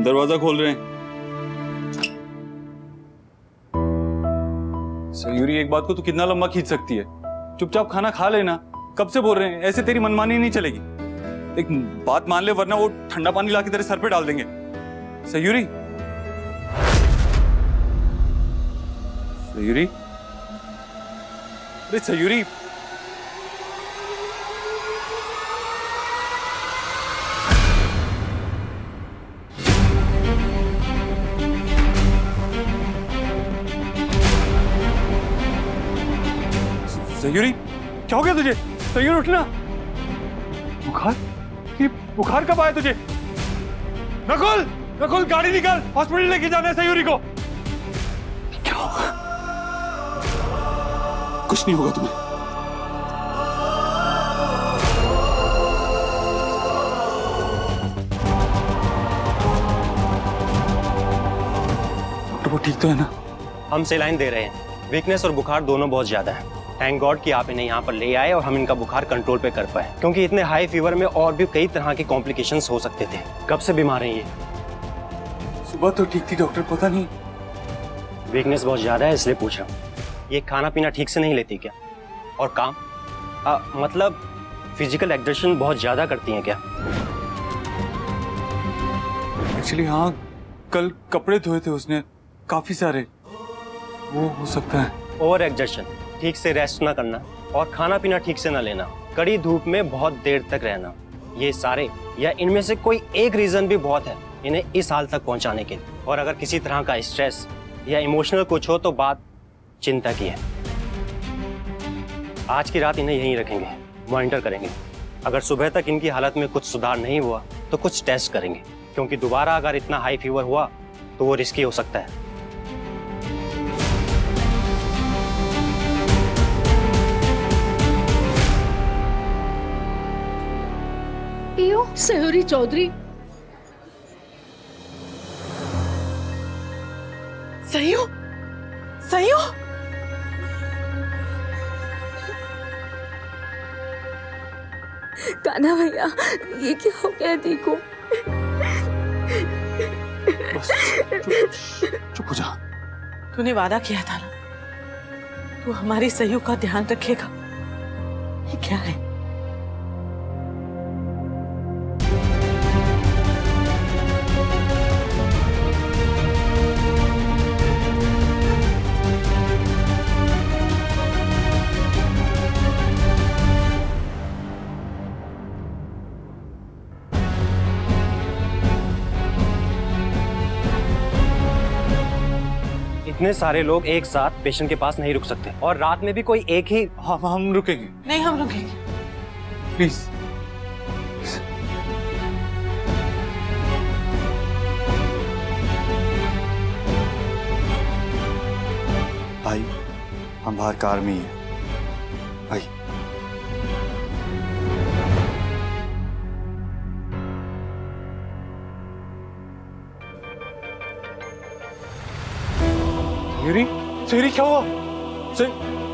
दरवाजा खोल रहे हैं। सयूरी, एक बात को तू कितना लंबा खींच सकती है? चुपचाप खाना खा लेना। कब से बोल रहे हैं, ऐसे तेरी मनमानी नहीं चलेगी। एक बात मान ले वरना वो ठंडा पानी लाके तेरे सर पे डाल देंगे। सयूरी, सयूरी, अरे सयूरी, सयूरी, क्या हो गया तुझे? सयूरी उठना। बुखार? ये बुखार कब आया तुझे? नकुल, नकुल गाड़ी निकाल, हॉस्पिटल लेके जाना है सयूरी को। क्या होगा? कुछ नहीं होगा तुम्हें। डॉक्टर वो ठीक तो है ना? हम सेलाइन दे रहे हैं। वीकनेस और बुखार दोनों बहुत ज्यादा है। थैंक गॉड कि आप इन्हें यहाँ पर ले आए और हम इनका बुखार कंट्रोल पे कर पाए, क्योंकि इतने हाई फीवर में और भी कई तरह के कॉम्प्लिकेशंस हो सकते थे। कब से बीमार हैं ये? सुबह तो ठीक थी डॉक्टर, पता नहीं। वीकनेस बहुत ज्यादा है इसलिए पूछ रहा हूँ। ये खाना पीना ठीक से नहीं लेती क्या? और काम मतलब फिजिकल एक्सर्शन बहुत ज्यादा करती हैं क्या? एक्चुअली हाँ, कल कपड़े धोए थे उसने काफी सारे, वो हो सकता है। ओवर एक्सर्शन, ठीक से रेस्ट ना करना और खाना पीना ठीक से ना लेना, कड़ी धूप में बहुत देर तक रहना, ये सारे या इनमें से कोई एक रीजन भी बहुत है इन्हें इस हाल तक पहुंचाने के लिए। और अगर किसी तरह का स्ट्रेस या इमोशनल कुछ हो तो बात चिंता की है। आज की रात इन्हें यहीं रखेंगे, मॉनिटर करेंगे। अगर सुबह तक इनकी हालत में कुछ सुधार नहीं हुआ तो कुछ टेस्ट करेंगे, क्योंकि दोबारा अगर इतना हाई फीवर हुआ तो वो रिस्की हो सकता है। सयूरी चौधरी, सयू, सयू, कान्हा भैया, ये क्या हो गया देखो। बस चुप हो जा। तूने वादा किया था ना, तू हमारी सयू का ध्यान रखेगा। ये क्या है? इतने सारे लोग एक साथ पेशेंट के पास नहीं रुक सकते, और रात में भी कोई एक ही। हम रुकेंगे। नहीं, हम रुकेंगे। प्लीज। भाई, हम बाहर कार में ही हैं। भाई, सयूरी, सयूरी क्या हुआ?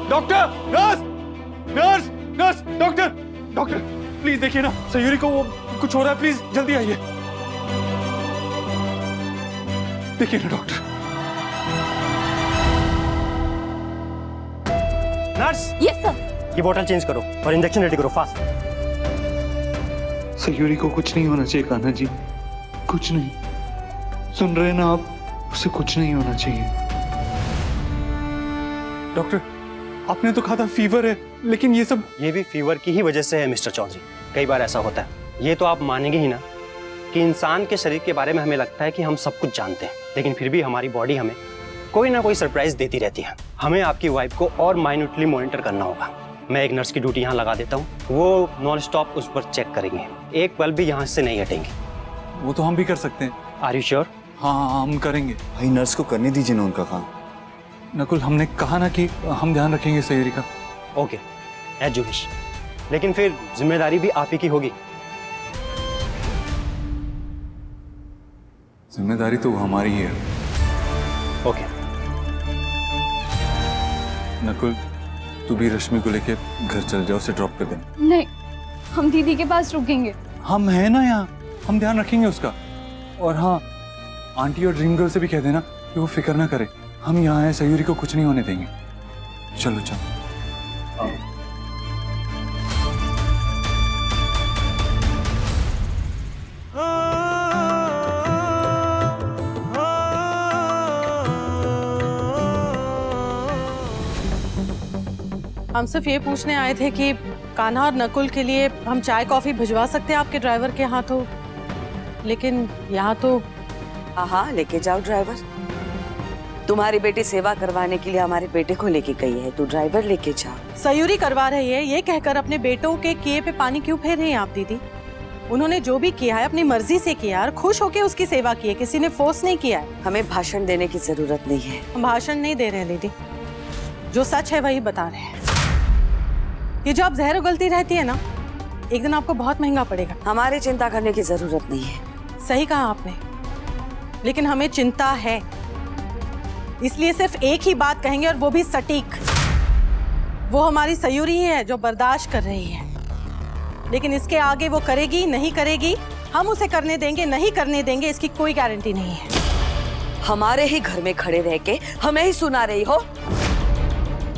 Doctor, nurse, nurse, nurse, doctor, doctor, please देखिए ना, सयूरी को वो कुछ हो रहा है, प्लीज जल्दी आइए। देखिए ना डॉक्टर। Nurse, yes sir. ये बोतल चेंज करो और इंजेक्शन रेडी करो फास्ट। सयूरी को कुछ नहीं होना चाहिए कान्हा जी, कुछ नहीं। सुन रहे हैं ना आप? उसे कुछ नहीं होना चाहिए। डॉक्टर, आपने तो कहा था फीवर है, लेकिन ये सब। ये भी फीवर की ही वजह से है मिस्टर चौधरी। कई बार ऐसा होता है। ये तो आप मानेंगे ही ना कि इंसान के शरीर के बारे में हमें लगता है कि हम सब कुछ जानते हैं, लेकिन फिर भी हमारी बॉडी हमें कोई ना कोई सरप्राइज देती रहती है। हमें आपकी वाइफ को और माइन्यूटली मॉनिटर करना होगा। मैं एक नर्स की ड्यूटी यहाँ लगा देता हूँ, वो नॉन स्टॉप उस पर चेक करेंगे, एक पल भी यहाँ से नहीं हटेंगे। वो तो हम भी कर सकते हैं। Are you sure? हाँ, हम करेंगे। भाई नर्स को करने दीजिए ना उनका काम। नकुल, हमने कहा ना कि हम ध्यान रखेंगे सयूरी का। ओके, एज यू विश, लेकिन फिर जिम्मेदारी भी आप ही की होगी। जिम्मेदारी तो हमारी ही है। ओके। नकुल, तू भी रश्मि को लेके घर चल जाओ, उसे ड्रॉप कर दे। नहीं, हम दीदी के पास रुकेंगे। हम है ना यहाँ, हम ध्यान रखेंगे उसका। और हाँ, आंटी और ड्रीम गर्ल से भी कह देना कि वो फिक्र ना करे, हम यहाँ हैं, सयूरी को कुछ नहीं होने देंगे। चलो चलो। हम सिर्फ ये पूछने आए थे कि कान्हा और नकुल के लिए हम चाय कॉफी भिजवा सकते हैं आपके ड्राइवर के हाथों, लेकिन यहाँ तो हाँ, लेके जाओ ड्राइवर। तुम्हारी बेटी सेवा करवाने के लिए हमारे बेटे को लेके गई है, तू ड्राइवर लेके जाओ। सयूरी करवा रही है ये कहकर अपने बेटों के किए पे पानी क्यों फेर रही हैं आप दीदी? उन्होंने जो भी किया है अपनी मर्जी से किया और खुश होकर उसकी सेवा की है, किसी ने फोर्स नहीं किया है। हमें भाषण देने की जरूरत नहीं है। हम भाषण नहीं दे रहे हैं दीदी, जो सच है वही बता रहे हैं। ये जो आप जहर उगलती रहती है ना, एक दिन आपको बहुत महंगा पड़ेगा। हमारी चिंता करने की जरूरत नहीं है। सही कहा आपने, लेकिन हमें चिंता है, इसलिए सिर्फ एक ही बात कहेंगे और वो भी सटीक। वो हमारी सयूरी ही है जो बर्दाश्त कर रही है, लेकिन इसके आगे वो करेगी नहीं करेगी, हम उसे करने देंगे नहीं करने देंगे, इसकी कोई गारंटी नहीं है। हमारे ही घर में खड़े रह के हमें ही सुना रही हो।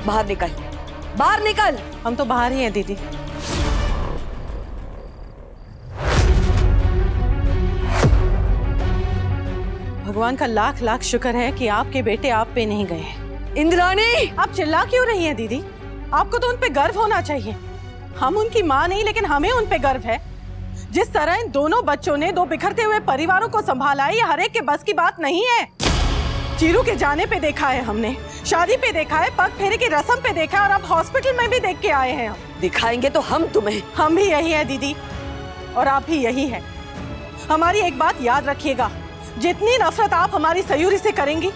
बाहर निकल, बाहर निकल। हम तो बाहर ही हैं दीदी। भगवान का लाख लाख शुक्र है कि आपके बेटे आप पे नहीं गए। इंद्राणी, आप चिल्ला क्यों रही हैं दीदी? आपको तो उन पे गर्व होना चाहिए। हम उनकी माँ नहीं, लेकिन हमें उन पे गर्व है। जिस तरह इन दोनों बच्चों ने दो बिखरते हुए परिवारों को संभाला है, ये हर एक के बस की बात नहीं है। चीरू के जाने पे देखा है हमने, शादी पे देखा है, पग फेरे की रस्म पे देखा है, और अब हॉस्पिटल में भी देख के आए हैं। दिखाएंगे तो हम तुम्हें। हम भी यही है दीदी, और आप भी यही है। हमारी एक बात याद रखिएगा, जितनी नफरत आप हमारी सयूरी से करेंगी,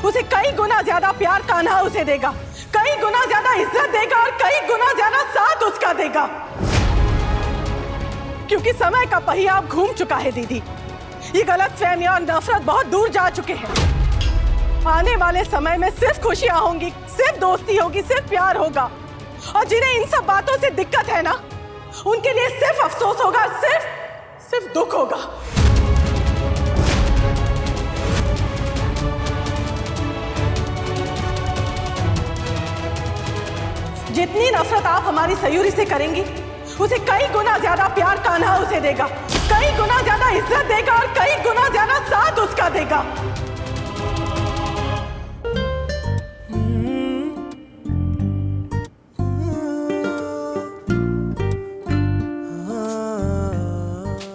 उसे कई गुना ज्यादा प्यार कान्हा उसे देगा, कई गुना ज्यादा इज्जत देगा और कई गुना ज्यादा साथ उसका देगा। क्योंकि समय का पहिया अब घूम चुका है दीदी। ये गलतफहमी और नफरत बहुत दूर जा चुके हैं। आने वाले समय में सिर्फ खुशियां होंगी, सिर्फ दोस्ती होगी, सिर्फ प्यार होगा। और जिन्हें इन सब बातों से दिक्कत है ना, उनके लिए सिर्फ अफसोस होगा, सिर्फ दुख होगा। जितनी नफरत आप हमारी सयूरी से करेंगी, उसे कई गुना ज्यादा प्यार कान्हा उसे देगा, कई गुना ज्यादा इज्जत देगा और कई गुना ज्यादा साथ उसका देगा।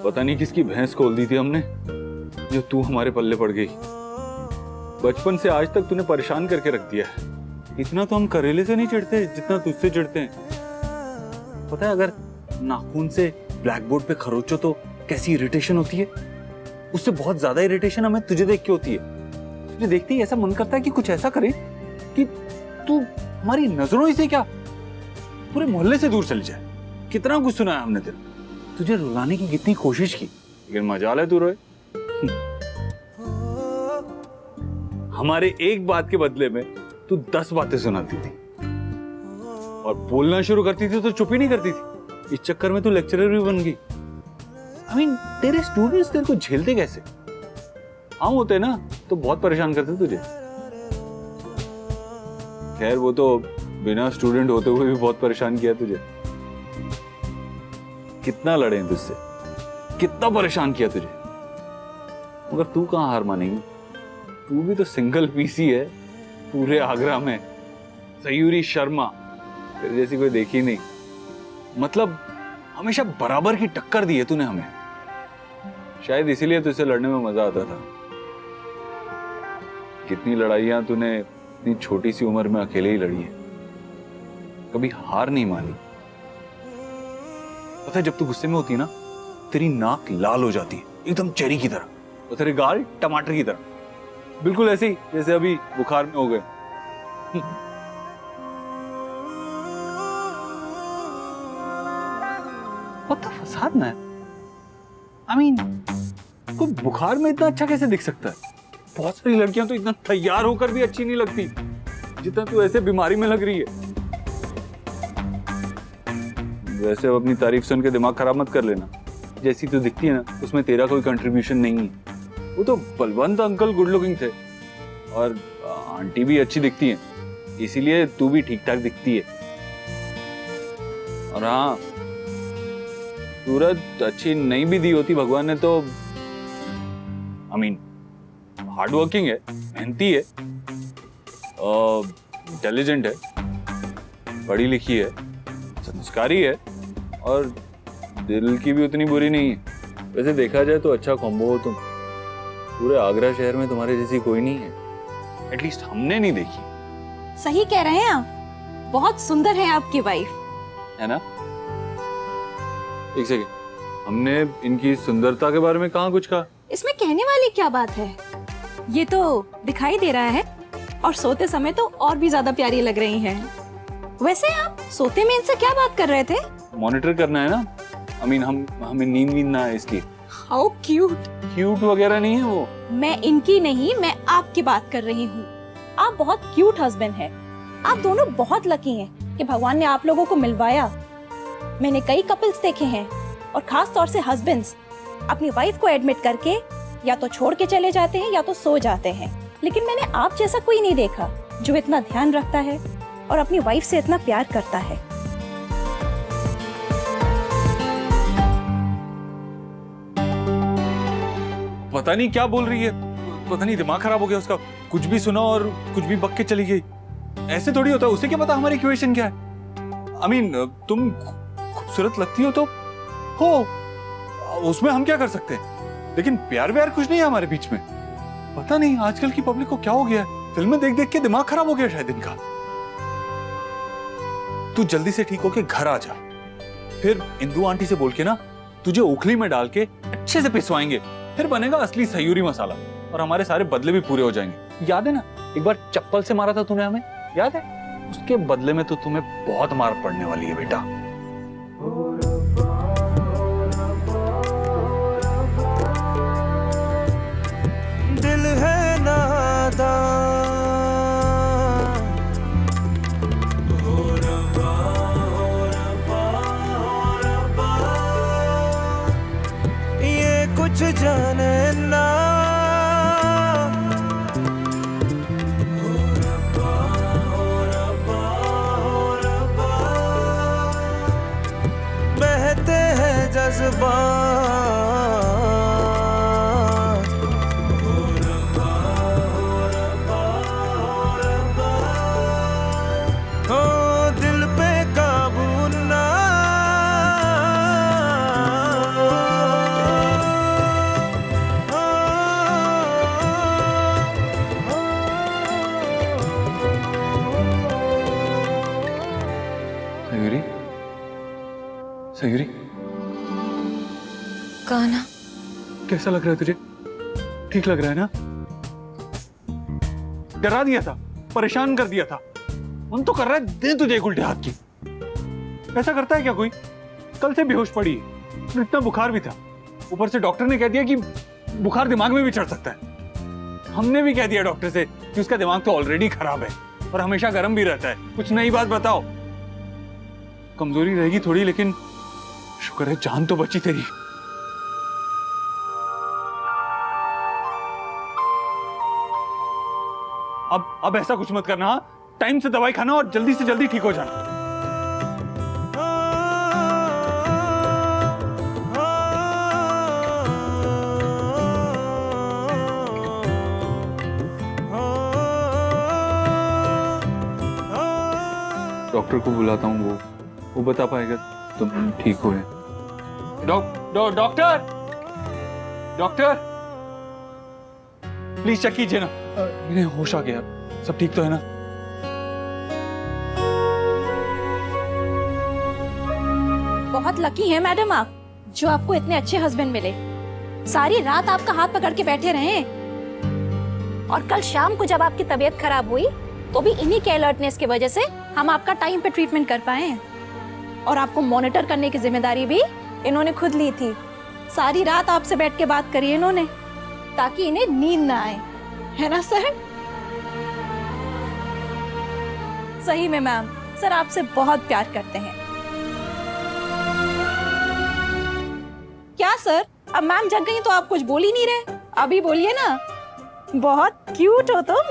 पता नहीं किसकी भैंस खोल दी थी हमने, जो तू हमारे पल्ले पड़ गई। बचपन से आज तक तूने परेशान करके रख दिया है। इतना तो हम करेले से नहीं चिढ़ते जितना तुझसे चिढ़ते हैं। पता है, अगर नाखून से ब्लैक बोर्ड पे खरोचो तो कैसी इरिटेशन होती है, उससे बहुत ज्यादा इरिटेशन हमें तुझे देख के होती है। तुझे देखते ही ऐसा मन करता है कि कुछ ऐसा करे कि तू हमारी नजरों ही से क्या पूरे मोहल्ले से दूर चली जाए। कितना कुछ सुना है हमने तेरा, तुझे रुलाने की कितनी कोशिश की, लेकिन मजाल है तू रोए। हमारे एक बात के बदले में तू 10 बातें सुनाती थी, और बोलना शुरू करती थी तो चुप ही नहीं करती थी। इस चक्कर में तू लेक्चरर भी बन गई। I mean, तेरे स्टूडेंट्स तेरे को झेलते कैसे? हम होते ना तो बहुत परेशान करते तुझे। खैर, वो तो बिना स्टूडेंट होते हुए भी बहुत परेशान किया तुझे। कितना लड़े हैं तुझसे, कितना परेशान किया तुझे, मगर तू कहां हार मानेगी। तू भी तो सिंगल पीसी है पूरे आगरा में। सयूरी शर्मा तेरे जैसी कोई देखी नहीं। मतलब हमेशा बराबर की टक्कर दी है तूने हमें। शायद इसीलिए तुझसे लड़ने में मजा आता था। कितनी लड़ाइयां तूने इतनी छोटी सी उम्र में अकेले ही लड़ी है, कभी हार नहीं मानी। पता है, जब तू गुस्से में होती है ना, तेरी नाक लाल हो जाती है एकदम चेरी की तरह, और तेरे गाल टमाटर की तरह, बिल्कुल ऐसे ही जैसे अभी बुखार में हो गए। बहुत फसाद ना है। I mean, कोई बुखार में इतना अच्छा कैसे दिख सकता है? बहुत सारी लड़कियां तो इतना तैयार होकर भी अच्छी नहीं लगती जितना तू ऐसे बीमारी में लग रही है। वैसे अब अपनी तारीफ सुन के दिमाग खराब मत कर लेना। जैसी तू दिखती है ना, उसमें तेरा कोई कंट्रीब्यूशन नहीं है। वो तो बलवंत अंकल गुड लुकिंग थे और आंटी भी अच्छी दिखती है, इसीलिए तू भी ठीक ठाक दिखती है। और हाँ, सूरत अच्छी नहीं भी दी होती भगवान ने तो, आई मीन हार्ड वर्किंग है, मेहनती है, इंटेलिजेंट है, पढ़ी लिखी है, संस्कारी है और दिल की भी उतनी बुरी नहीं है। वैसे देखा जाए तो अच्छा कॉम्बो हो तुम। पूरे आगरा शहर में तुम्हारे जैसी कोई नहीं है, एटलीस्ट हमने नहीं देखी। सही कह रहे हैं आप, बहुत सुंदर है आपकी वाइफ। है ना? एक सेकंड, हमने इनकी सुंदरता के बारे में कहाँ कुछ कहा? इसमें कहने वाली क्या बात है, ये तो दिखाई दे रहा है और सोते समय तो और भी ज्यादा प्यारी लग रही हैं। वैसे आप सोते में इनसे क्या बात कर रहे थे? मॉनिटर करना है ना, आई मीन हमें नींद ना है इसलिए। How cute. क्यूट वगैरह नहीं है वो। मैं इनकी नहीं, मैं आपकी बात कर रही हूँ। आप बहुत क्यूट हस्बैंड हैं। आप दोनों बहुत लकी हैं कि भगवान ने आप लोगों को मिलवाया। मैंने कई कपल्स देखे हैं और खास तौर से हस्बैंड्स अपनी वाइफ को एडमिट करके या तो छोड़ के चले जाते हैं या तो सो जाते हैं, लेकिन मैंने आप जैसा कोई नहीं देखा जो इतना ध्यान रखता है और अपनी वाइफ से इतना प्यार करता है। पता नहीं क्या बोल रही है, पता नहीं दिमाग खराब हो गया उसका। कुछ भी सुना और कुछ भी बक के चली गई। ऐसे थोड़ी होता है, उसे क्या पता हमारी इक्वेशन क्या है। आई मीन तुम खूबसूरत लगती हो तो हो, उसमें हम क्या कर सकते हैं, लेकिन प्यार व्यार कुछ नहीं है हमारे बीच में। पता नहीं आजकल की पब्लिक को क्या हो गया है, फिल्में देख देख के दिमाग खराब हो गया शायद इनका। तू जल्दी से ठीक होके घर आ जा, फिर इंदू आंटी से बोल के ना तुझे ओखली में डाल के अच्छे से पिसवाएंगे, फिर बनेगा असली सयूरी मसाला और हमारे सारे बदले भी पूरे हो जाएंगे। याद है ना एक बार चप्पल से मारा था तूने हमें, याद है? उसके बदले में तो तुम्हें बहुत मार पड़ने वाली है बेटा। दिल है नादान, ये कुछ जाने ना, बहते हैं जज्बात, हो दिल पे काबू ना, सयूरी, सयूरी कान्हा, कैसा लग रहा है तुझे? ठीक लग रहा है ना? डरा दिया था, परेशान कर दिया था, मन तो कर रहा है दे तुझे एक उल्टे हाथ की। ऐसा करता है क्या कोई? कल से बेहोश पड़ी है, इतना बुखार भी था, ऊपर से डॉक्टर ने कह दिया कि बुखार दिमाग में भी चढ़ सकता है। हमने भी कह दिया डॉक्टर से कि उसका दिमाग तो ऑलरेडी खराब है और हमेशा गर्म भी रहता है। कुछ नई बात बताओ। कमजोरी रहेगी थोड़ी, लेकिन शुक्र है जान तो बची तेरी। अब ऐसा कुछ मत करना, टाइम से दवाई खाना और जल्दी से जल्दी ठीक हो जाना। डॉक्टर को बुलाता हूँ, वो बता पाएगा तुम ठीक हो। डॉक्टर, डॉक्टर प्लीज चेक कीजिए ना, मेरे होश आ गया, सब ठीक तो है ना? बहुत लकी हैं मैडम आप, जो आपको इतने अच्छे हस्बैंड मिले। सारी रात आपका हाथ पकड़ के बैठे रहे और कल शाम को जब आपकी तबीयत खराब हुई तो भी इन्हीं के अलर्टनेस की वजह से हम आपका टाइम पे ट्रीटमेंट कर पाए हैं। और आपको मॉनिटर करने की जिम्मेदारी भी इन्होंने खुद ली थी। सारी रात आपसे बैठ के बात करी इन्होंने ताकि इन्हें नींद ना आए, है ना सर? सही में मैम, सर आपसे बहुत प्यार करते हैं। क्या सर, अब मैम जग गई तो आप कुछ बोल ही नहीं रहे? अभी बोलिए ना, बहुत क्यूट हो तुम।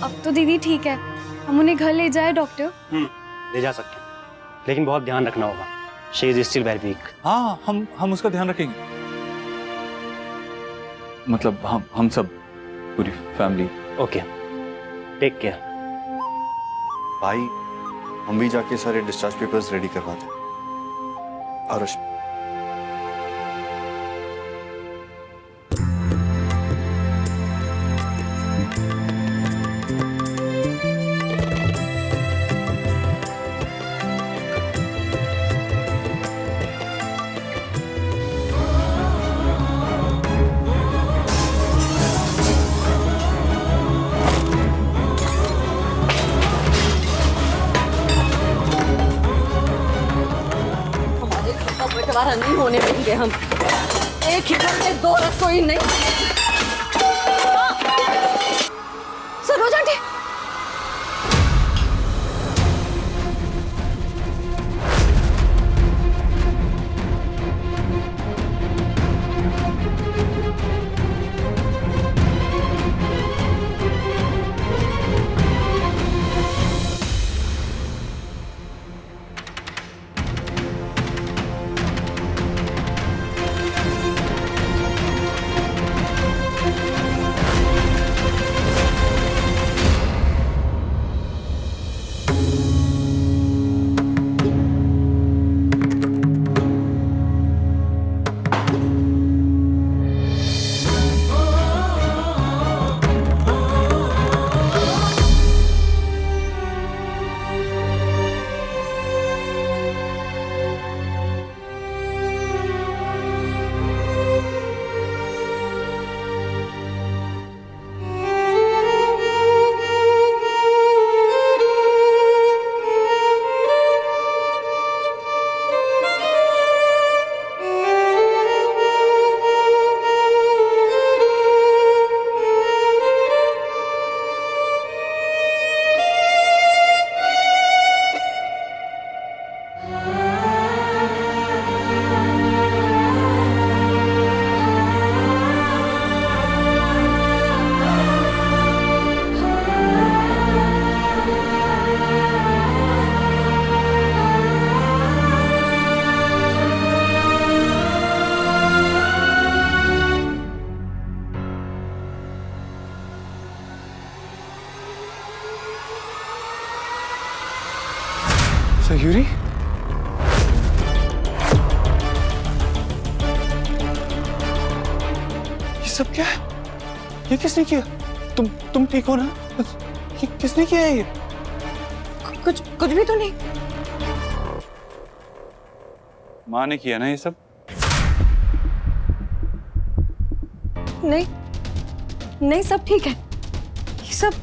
अब तो दीदी ठीक है, हम उन्हें घर ले जाए डॉक्टर? ले जा सकते हैं, लेकिन बहुत ध्यान रखना होगा। She is still very weak. हाँ, हम उसका ध्यान रखेंगे। मतलब हम सब, पूरी फैमिली। Okay, take care. भाई हम भी जाके सारे डिस्चार्ज पेपर्स रेडी करवाते हैं। आरुष, बंटवारा नहीं होने देंगे हम। एक ही घर में दो रसोई नहीं। सरोज आंटी, सयूरी, ये सब क्या है? ये किसने किया? तुम ठीक हो ना? ये किसने किया है ये? कुछ भी तो नहीं। माँ ने किया ना ये सब? नहीं नहीं, सब ठीक है। ये सब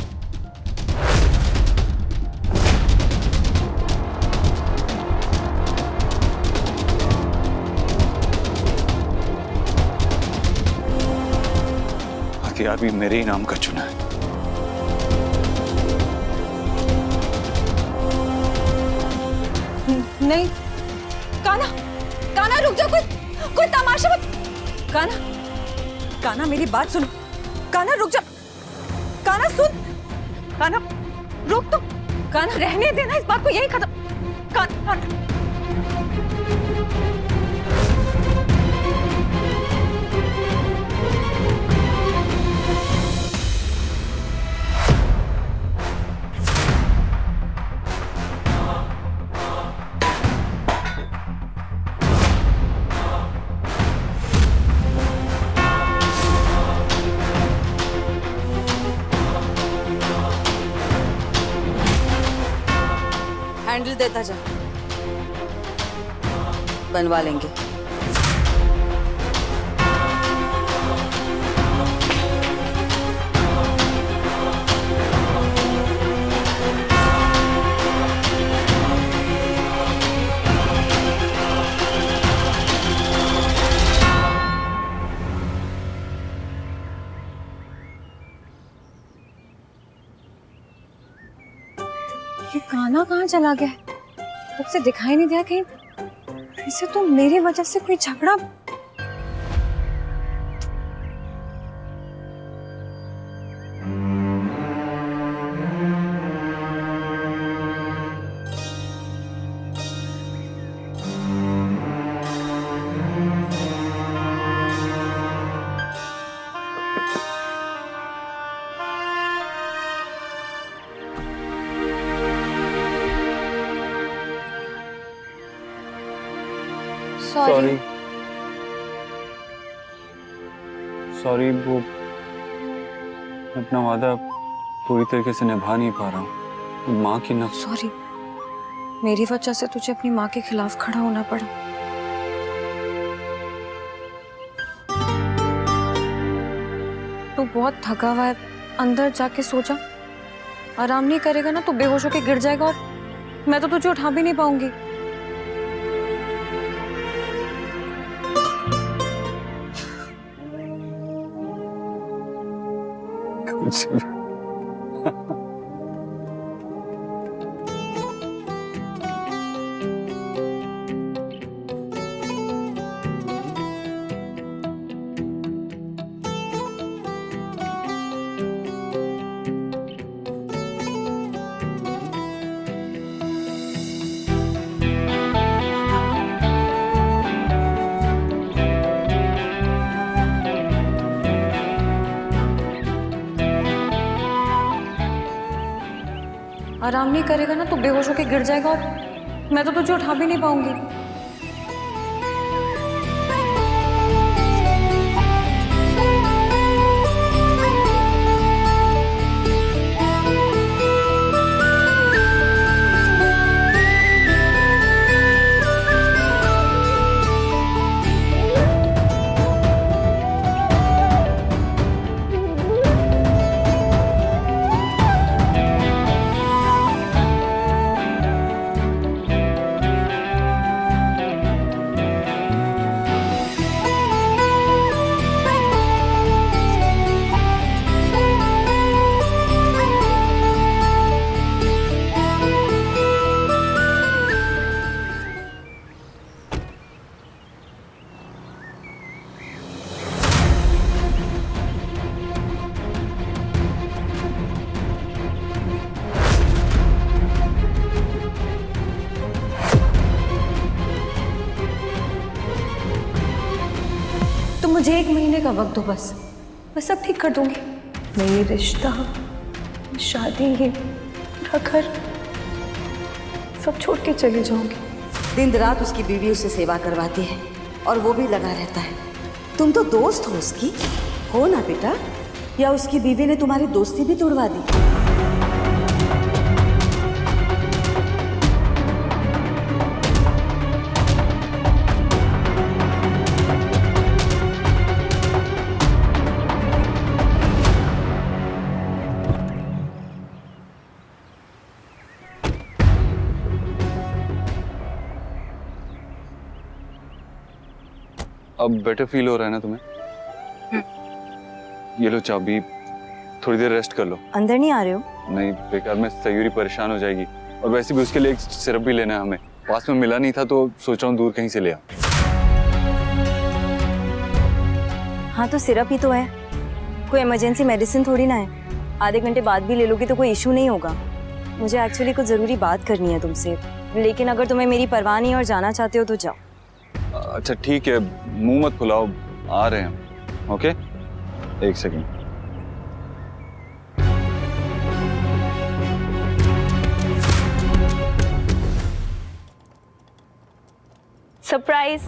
हथियार भी मेरे ही नाम का चुना है। नहीं। काना, काना रुक जाओ, कोई तमाशा मत। काना, काना मेरी बात सुनो। काना रुक जा। काना सुन। काना रुक तो। काना रहने देना इस बात को, यही खत्म। काना, हैंडल देता जा, बनवा लेंगे। मुन्ना कहाँ चला गया? तब से दिखाई नहीं दिया कहीं। इसे तो मेरी वजह से कोई झगड़ा। सॉरी सॉरी, वो मैं अपना वादा पूरी तरीके से निभा नहीं पा रहा हूँ। माँ की नफ्स। सॉरी, मेरी वजह से तुझे अपनी माँ के खिलाफ खड़ा होना पड़ा। तू बहुत थका हुआ है, अंदर जाके सो जा। आराम नहीं करेगा ना तो बेहोश होके गिर जाएगा और मैं तो तुझे उठा भी नहीं पाऊंगी। आराम नहीं करेगा ना तो बेहोश होके गिर जाएगा और मैं तो तुझे उठा भी नहीं पाऊंगी। मुझे 1 महीने का वक्त दो, बस मैं सब ठीक कर दूंगी। मेरी रिश्ता, शादी, मेरा घर सब छोड़ के चली जाऊंगी। दिन रात उसकी बीवी उससे सेवा करवाती है और वो भी लगा रहता है। तुम तो दोस्त हो उसकी, हो ना बेटा? या उसकी बीवी ने तुम्हारी दोस्ती भी तोड़वा दी? अब बेटर फील हो रहा है ना तुम्हें? ये लो चाबी, थोड़ी देर रेस्ट कर लो। अंदर नहीं आ रहे हो? नहीं, बेकार में सयूरी परेशान हो जाएगी और वैसे भी उसके लिए एक सिरप भी लेना है हमें। पास में मिला नहीं था तो सोच रहा हूँ दूर कहीं से ले आऊं। हाँ तो सिरप ही तो है, कोई इमरजेंसी मेडिसिन थोड़ी ना है। आधे घंटे बाद भी ले लोगी तो कोई इशू नहीं होगा। मुझे एक्चुअली कुछ ज़रूरी बात करनी है तुमसे, लेकिन अगर तुम्हें मेरी परवाह नहीं और जाना चाहते हो तो जाओ। अच्छा ठीक है, मुंह मत फुलाओ, आ रहे हैं। Okay, 1 second. सरप्राइज।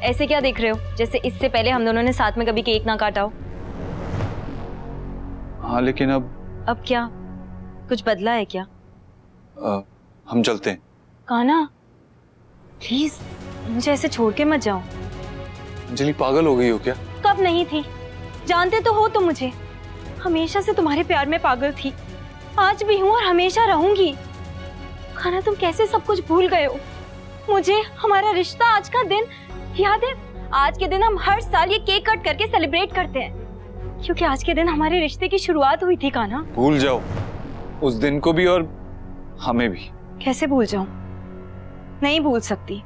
ऐसे क्या देख रहे हो, जैसे इससे पहले हम दोनों ने साथ में कभी केक ना काटा हो। हाँ लेकिन अब क्या कुछ बदला है क्या? हम चलते हैं। कान्हा प्लीज मुझे ऐसे छोड़ के मत जाओ। अंजलि पागल हो गई हो क्या? कब नहीं थी, जानते तो हो तुम मुझे। हमेशा से तुम्हारे प्यार में पागल थी, आज भी हूँ और हमेशा रहूंगी। कान्हा तुम कैसे सब कुछ भूल गए हो? मुझे हमारा रिश्ता, आज का दिन याद है? आज के दिन हम हर साल ये केक कट करके सेलिब्रेट करते हैं। क्योंकि आज के दिन हमारे रिश्ते की शुरुआत हुई थी कान्हा। भूल जाओ उस दिन को भी और हमें भी। कैसे भूल जाऊं? नहीं भूल सकती।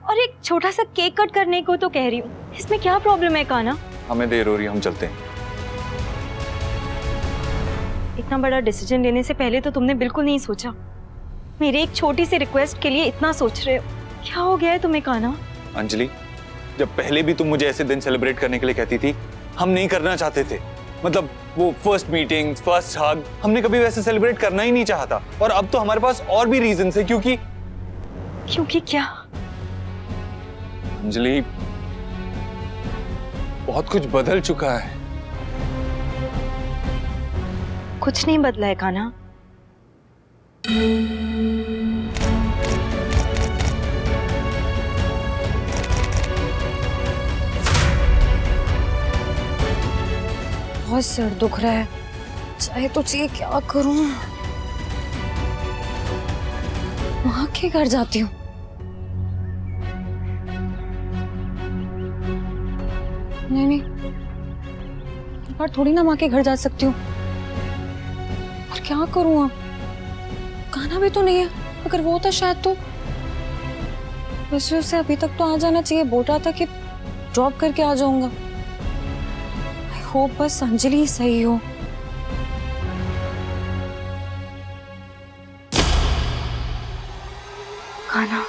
और एक छोटा सा केक कट करने को तो कह रही हूँ, इसमें क्या प्रॉब्लम है कान्हा? हमें देर हो रही है, हम चलते हैं। इतना बड़ा डिसीजन लेने से पहले तो तुमने बिल्कुल नहीं सोचा। मेरी एक छोटी सी रिक्वेस्ट के लिए इतना सोच रहे हो, क्या हो गया है तुम्हें कान्हा? अंजलि, जब पहले भी तुम मुझे ऐसे दिन सेलिब्रेट करने के लिए कहती थी, हम नहीं करना चाहते थे। मतलब वो फर्स्ट मीटिंग, फर्स्ट हग, हमने कभी वैसे सेलिब्रेट करना ही नहीं चाहता। और अब तो हमारे पास और भी रीजन है। क्योंकि क्या? अंजलि, बहुत कुछ बदल चुका है। कुछ नहीं बदला है कान्हा। बहुत सिर दुख रहा है, चाहे तो चाहिए क्या करूं? माँ के घर जाती हूँ। नहीं, पर थोड़ी ना माँ के घर जा सकती हूँ। और क्या करूँ अब? कान्हा भी तो नहीं है, अगर वो होता शायद तो। वैसे उसे अभी तक तो आ जाना चाहिए, बोल रहा था कि ड्रॉप करके आ जाऊंगा। आई होप बस अंजलि ही सही हो। कान्हा,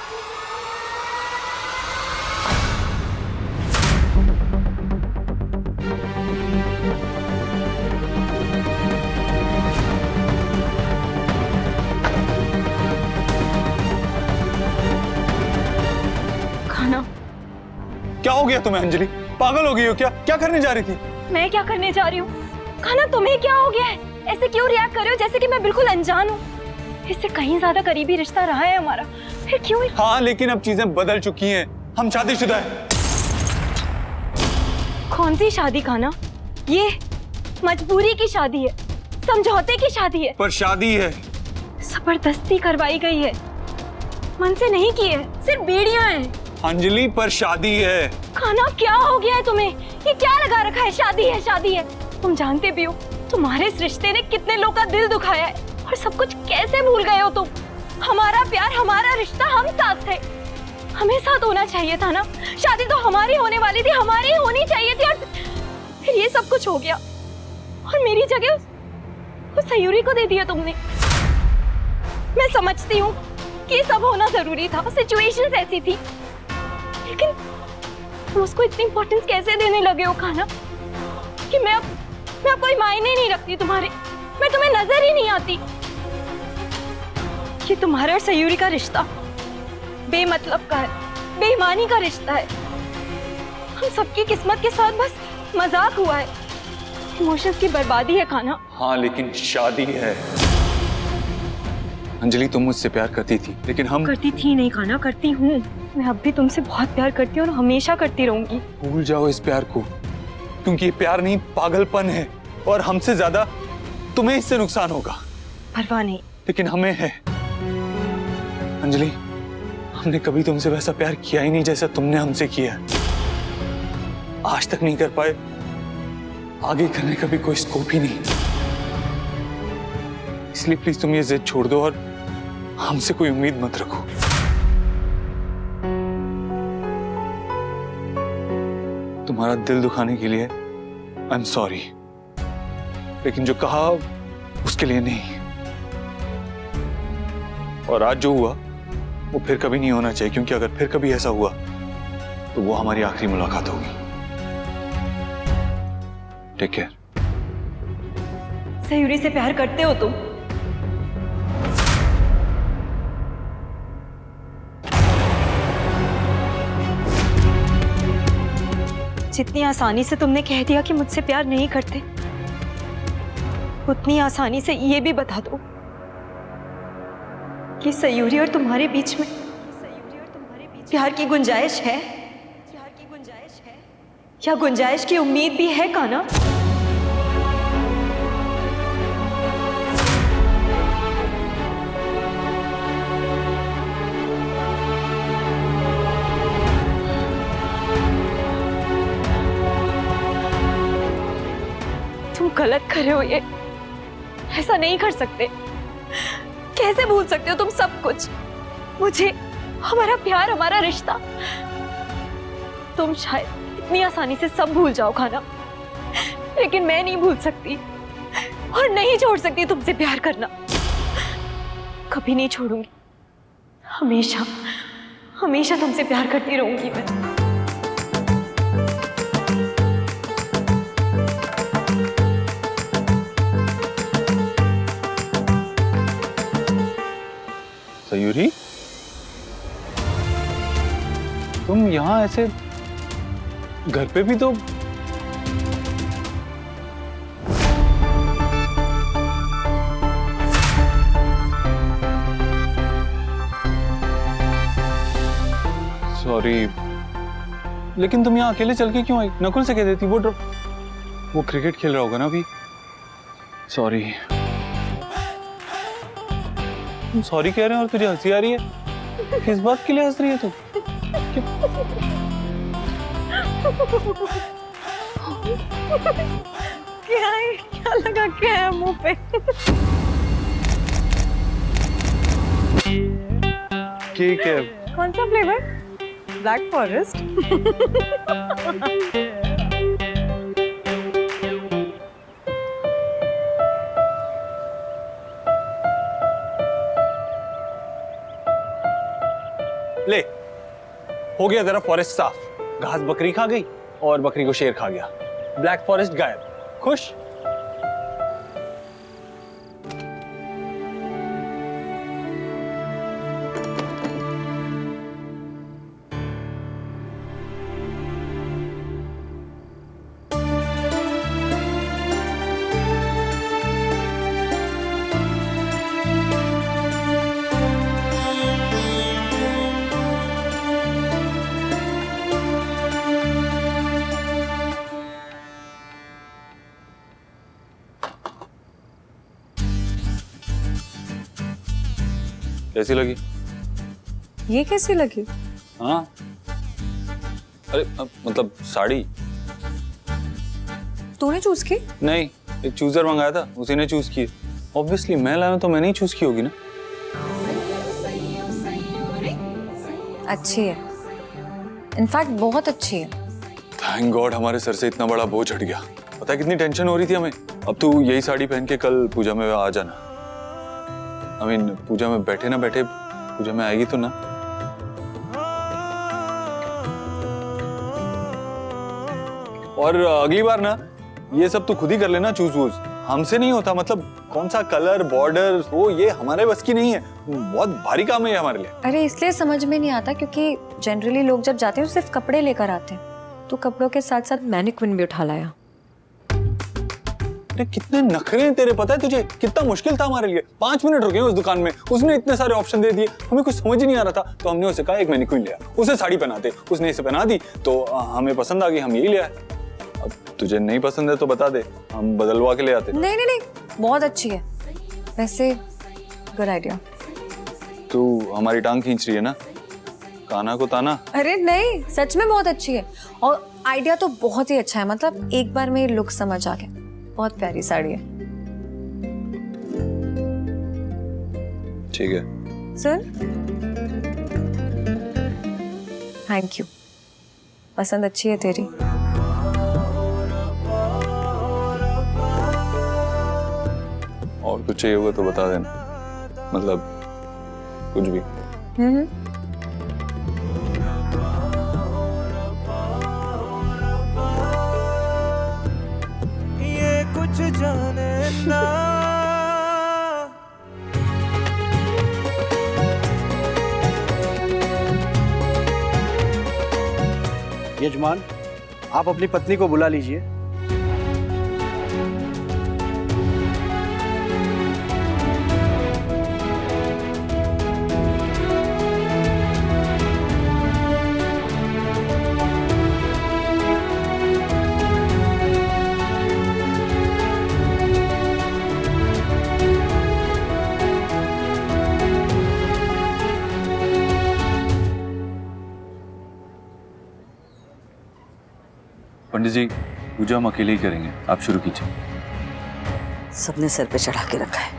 क्या हो गया तुम्हें अंजलि? पागल हो गई हो क्या? क्या करने जा रही थी? मैं क्या करने जा रही हूँ? कान्हा, तुम्हें क्या हो गया है? ऐसे क्यों रिएक्ट कर रहे हो जैसे कि मैं बिल्कुल अनजान हूँ? इससे कहीं ज्यादा करीबी रिश्ता रहा है हमारा, फिर क्यों? हाँ, लेकिन अब चीजें बदल चुकी हैं। हम शादीशुदा हैं। कौन सी शादी कान्हा? ये मजबूरी की शादी है, समझौते की शादी है। पर शादी है। जबरदस्ती करवाई गई है, मन से नहीं की है, सिर्फ बेड़ियां हैं। अंजलि, पर शादी है। कान्हा, क्या हो गया है तुम्हें? ये क्या लगा रखा है? शादी है, शादी है। तुम जानते भी हो तुम्हारे इस रिश्ते ने कितने लोगों का दिल दुखाया है, और सब कुछ कैसे भूल गए हो तुम? हमारा प्यार, हमारा रिश्ता, हम साथ थे, हमें साथ होना चाहिए था ना। शादी तो हमारी होने वाली थी, हमारी ही होनी चाहिए थी, और फिर ये सब कुछ हो गया। और मेरी जगह उस सयूरी को दे दिया तुमने। मैं समझती हूँ कि सब होना जरूरी था, सिचुएशंस ऐसी थी, लेकिन तुम उसको इतनी इंपॉर्टेंस कैसे देने लगे हो कान्हा कि मैं अब कोई मायने नहीं रखती तुम्हारे, मैं तुम्हें नजर ही नहीं आती। ये तुम्हारे और सयूरी का रिश्ता बेमतलब का है, बेईमानी का रिश्ता है। हम सबकी किस्मत के साथ बस मजाक हुआ है, इमोशंस की बर्बादी है कान्हा। हाँ, लेकिन शादी है। अंजलि, तुम मुझसे प्यार करती थी, लेकिन हम। करती थी नहीं कान्हा, करती हूँ। मैं अब भी तुमसे बहुत प्यार करती हूँ और हमेशा करती रहूंगी। भूल जाओ इस प्यार को, क्योंकि ये प्यार नहीं, पागलपन है। और हमसे ज्यादा तुम्हें इससे नुकसान होगा। परवाह नहीं, लेकिन हमें है। अंजलि, हमने कभी तुमसे वैसा प्यार किया ही नहीं जैसा तुमने हमसे किया। आज तक नहीं कर पाए, आगे करने का भी कोई स्कोप ही नहीं। इसलिए प्लीज तुम ये जिद छोड़ दो और हमसे कोई उम्मीद मत रखो। तुम्हारा दिल दुखाने के लिए आई एम सॉरी, लेकिन जो कहा उसके लिए नहीं। और आज जो हुआ वो फिर कभी नहीं होना चाहिए, क्योंकि अगर फिर कभी ऐसा हुआ तो वो हमारी आखिरी मुलाकात होगी। Take care. सयूरी से प्यार करते हो तुम? जितनी आसानी से तुमने कह दिया कि मुझसे प्यार नहीं करते, उतनी आसानी से ये भी बता दो कि सयूरी और तुम्हारे बीच में प्यार की गुंजाइश है, या गुंजाइश की उम्मीद भी है कान्हा? गलत कर रहे हो ये। ऐसा नहीं कर सकते। कैसे भूल सकते हो तुम सब कुछ? मुझे, हमारा प्यार, हमारा रिश्ता। तुम शायद इतनी आसानी से सब भूल जाओ खाना, लेकिन मैं नहीं भूल सकती और नहीं छोड़ सकती तुमसे प्यार करना। कभी नहीं छोड़ूंगी। हमेशा हमेशा तुमसे प्यार करती रहूंगी मैं। सयूरी, तुम यहाँ ऐसे घर पे भी तो सॉरी, लेकिन तुम यहाँ अकेले चल के क्यों आई? नकुल से कह देती, वो क्रिकेट खेल रहा होगा ना अभी। सॉरी। तुम सॉरी कह रहे हो और तुझे हंसी आ रही है? किस बात के लिए हंस रही है तू? क्या है? क्या लगा क्या है मुंह पे? केक है। कौन सा फ्लेवर? Black forest. ले, हो गया तेरा फॉरेस्ट साफ। घास बकरी खा गई और बकरी को शेर खा गया। ब्लैक फॉरेस्ट गायब। खुश? कैसी लगी? ये कैसी लगी? हाँ, अरे मतलब साड़ी। तूने चूज की? नहीं, एक चूजर मंगाया था, उसी ने चूज की। ऑब्वियसली मैं लाया तो मैंने ही चूज की होगी ना। अच्छी है, इनफैक्ट बहुत अच्छी है। थैंक गॉड हमारे सर से इतना बड़ा बोझ हट गया। पता है कितनी टेंशन हो रही थी हमें। अब तू यही साड़ी पहन के कल पूजा में आ जाना। I mean, पूजा में बैठे ना बैठे पूजा में आएगी तो ना। और अगली बार ना ये सब तू खुद ही कर लेना, चूज वूज हमसे नहीं होता। मतलब कौन सा कलर, बॉर्डर, वो ये हमारे बस की नहीं है। बहुत भारी काम है ये हमारे लिए। अरे इसलिए समझ में नहीं आता क्योंकि जनरली लोग जब जाते हैं तो सिर्फ कपड़े लेकर आते हैं, तो कपड़ों के साथ साथ मैनिक्विन भी उठा लाया। कितने नखरे हैं तेरे, पता है तुझे? कितना मुश्किल था हमारे लिए। 5 मिनट रुके उस दुकान में, उसने इतने सारे ऑप्शन दे दिए, हमें कुछ समझ ही नहीं आ रहा था। तो हमने उसे कहा एक मैनिक्विन लिया, उसे साड़ी पहनाते, उसने इसे पहना दी तो हमें पसंद आ गई, हम यही ले आए। अब तुझे नहीं पसंद है तो बता दे, हम बदलवा के ले आते। नहीं नहीं नहीं, बहुत अच्छी है वैसे। Good idea. तू हमारी टांग खींच रही है ना, काना को ताना। अरे नहीं, सच में बहुत अच्छी है और आइडिया तो बहुत ही अच्छा है। मतलब एक बार में लुक समझ आ गया। बहुत प्यारी साड़ी है। ठीक है सुन, थैंक यू, पसंद अच्छी है तेरी। और कुछ चाहिए होगा तो बता देना, मतलब कुछ भी। ये कुछ जाने ना। यजमान, आप अपनी पत्नी को बुला लीजिए। पंडित जी, पूजा हम अकेले ही करेंगे, आप शुरू कीजिए। सबने सर पे चढ़ा के रखा है।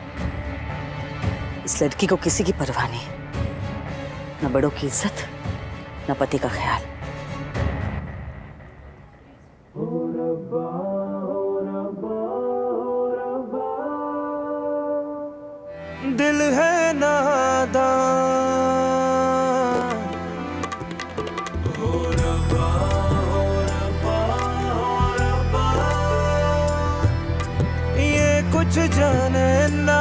इस लड़की को किसी की परवाह नहीं, न बड़ों की इज्जत, न पति का ख्याल। दिल है नादान, ये कुछ जाने ना।